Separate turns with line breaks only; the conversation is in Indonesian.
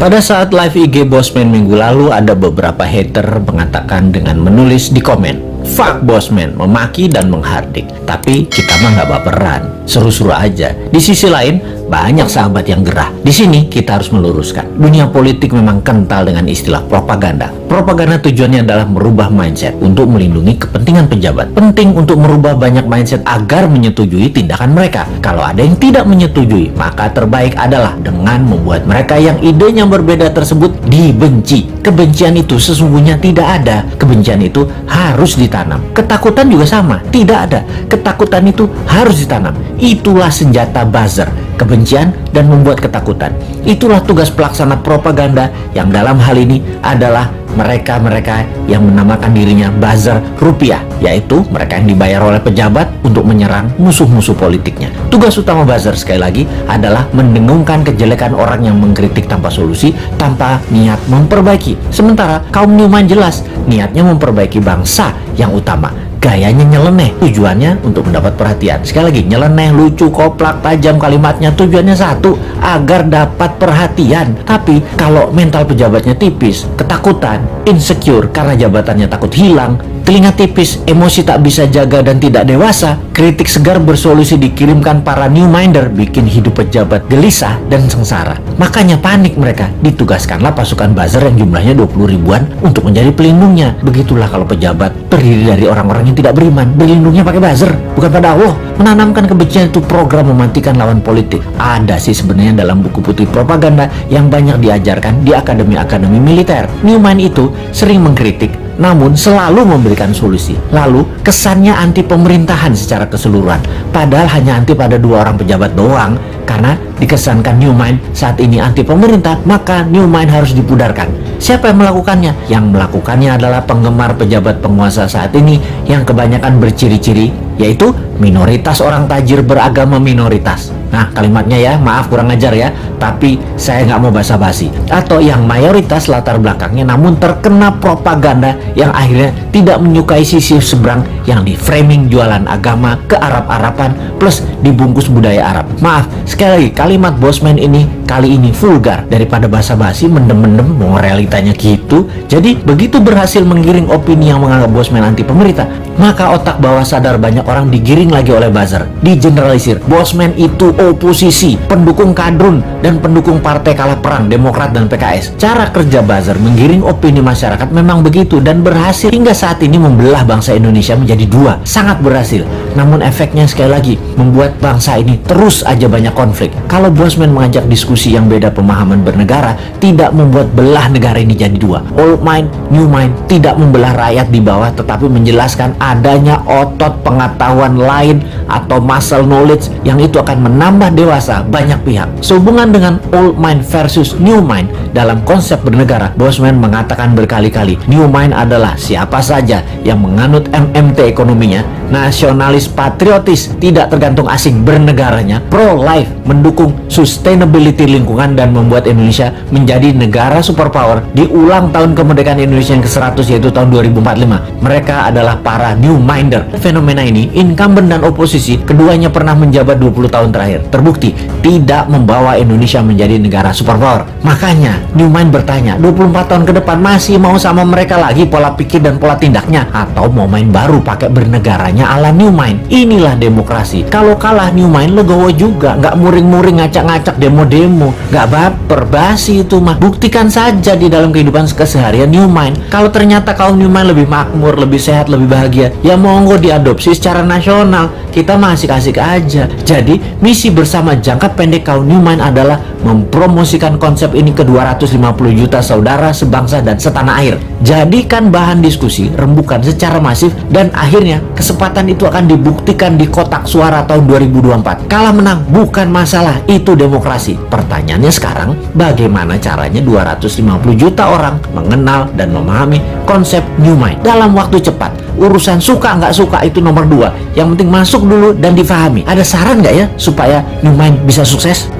Pada saat live IG Bosman minggu lalu, ada beberapa hater mengatakan dengan menulis di komen, "Fuck Bosman," memaki dan menghardik. Tapi kita mah nggak baperan, seru-seru aja. Di sisi lain, banyak sahabat yang gerah. Di sini kita harus meluruskan. Dunia politik memang kental dengan istilah propaganda. Propaganda tujuannya adalah merubah mindset untuk melindungi kepentingan pejabat. Penting untuk merubah banyak mindset agar menyetujui tindakan mereka. Kalau ada yang tidak menyetujui, maka terbaik adalah dengan membuat mereka yang idenya berbeda tersebut dibenci. Kebencian itu sesungguhnya tidak ada. Kebencian itu harus ditanam. Ketakutan juga sama, tidak ada. Ketakutan itu harus ditanam. Itulah senjata buzzer, kebencian dan membuat ketakutan. Itulah tugas pelaksana propaganda yang dalam hal ini adalah mereka-mereka yang menamakan dirinya buzzer rupiah, yaitu mereka yang dibayar oleh pejabat untuk menyerang musuh-musuh politiknya. Tugas utama buzzer sekali lagi adalah mendengungkan kejelekan orang yang mengkritik tanpa solusi, tanpa niat memperbaiki. Sementara kaum Newman jelas niatnya memperbaiki bangsa yang utama. Gayanya nyeleneh, tujuannya untuk mendapat perhatian. Sekali lagi, nyeleneh, lucu, koplak, tajam kalimatnya, tujuannya satu, agar dapat perhatian. Tapi kalau mental pejabatnya tipis, ketakutan, insecure karena jabatannya takut hilang, telinga tipis, emosi tak bisa jaga dan tidak dewasa, kritik segar bersolusi dikirimkan para Newminder, bikin hidup pejabat gelisah dan sengsara. Makanya panik mereka, ditugaskanlah pasukan buzzer yang jumlahnya 20 ribuan untuk menjadi pelindungnya. Begitulah kalau pejabat terdiri dari orang-orang yang tidak beriman, berlindungnya pakai buzzer, bukan pada Allah. Menanamkan kebencian itu program mematikan lawan politik. Ada sih sebenarnya dalam buku putih propaganda yang banyak diajarkan di akademi-akademi militer. Newman itu sering mengkritik, namun selalu memberikan solusi. Lalu kesannya anti pemerintahan secara keseluruhan, padahal hanya anti pada dua orang pejabat doang. Karena dikesankan Newman saat ini anti pemerintah, maka Newman harus dipudarkan. Siapa yang melakukannya? Yang melakukannya adalah penggemar pejabat penguasa saat ini yang kebanyakan berciri-ciri, yaitu minoritas orang tajir beragama minoritas. Nah, kalimatnya ya, maaf kurang ajar ya, tapi saya nggak mau basa-basi. Atau yang mayoritas latar belakangnya namun terkena propaganda yang akhirnya tidak menyukai sisi seberang yang di framing jualan agama ke Arab-Araban plus dibungkus budaya Arab. Maaf, sekali lagi, kalimat Bosman ini kali ini vulgar. Daripada basa-basi, mendem-mendem, mau realitanya gitu. Jadi, begitu berhasil menggiring opini yang menganggap Bosman anti pemerintah, maka otak bawah sadar banyak orang digiring lagi oleh buzzer, digeneralisir. Bosman itu oposisi, pendukung kadrun, dan pendukung partai kalah perang, Demokrat dan PKS. Cara kerja buzzer menggiring opini masyarakat memang begitu dan berhasil hingga saat ini membelah bangsa Indonesia menjadi dua. Sangat berhasil. Namun efeknya sekali lagi membuat bangsa ini terus aja banyak konflik. Kalau Bosman mengajak diskusi yang beda pemahaman bernegara, tidak membuat belah negara ini jadi dua. Old mind, new mind, tidak membelah rakyat di bawah, tetapi menjelaskan adanya otot pengetahuan lain atau muscle knowledge yang itu akan menambah dewasa banyak pihak. Sehubungan dengan old mind versus new mind dalam konsep bernegara, Bosman mengatakan berkali-kali, new mind adalah siapa saja yang menganut MMT ekonominya, nasionalis patriotis, tidak tergantung asing bernegaranya, pro-life, mendukung sustainability lingkungan dan membuat Indonesia menjadi negara superpower di ulang tahun kemerdekaan Indonesia yang ke-100 yaitu tahun 2045. Mereka adalah para new minder. Fenomena ini, incumbent dan oposisi, keduanya pernah menjabat 20 tahun terakhir. Terbukti tidak membawa Indonesia menjadi negara superpower. Makanya new mind bertanya, 24 tahun ke depan masih mau sama mereka lagi pola pikir dan pola tindaknya, atau mau main baru pakai bernegaranya ala new mind? Inilah demokrasi. Kalau kalah new mind, legowo juga, nggak muring-muring, ngacak-ngacak, demo-demo, nggak baper, basi itu mah. Buktikan saja di dalam kehidupan keseharian new mind. Kalau ternyata kaum new mind lebih makmur, lebih sehat, lebih bahagia, ya monggo diadopsi secara nasional. Kita masih asik aja. Jadi misi bersama jangka pendek kaum new mind adalah mempromosikan konsep ini ke 250 juta saudara sebangsa dan setanah air. Jadikan bahan diskusi, rembukan secara masif, dan akhirnya kesempatan itu akan dibuktikan di kotak suara tahun 2024. Kalah menang bukan masalah, itu demokrasi. Pertanyaannya sekarang, bagaimana caranya 250 juta orang mengenal dan memahami konsep new mind dalam waktu cepat? Urusan suka nggak suka itu nomor 2. Yang penting masuk dulu dan difahami. Ada saran nggak ya supaya new mind bisa sukses?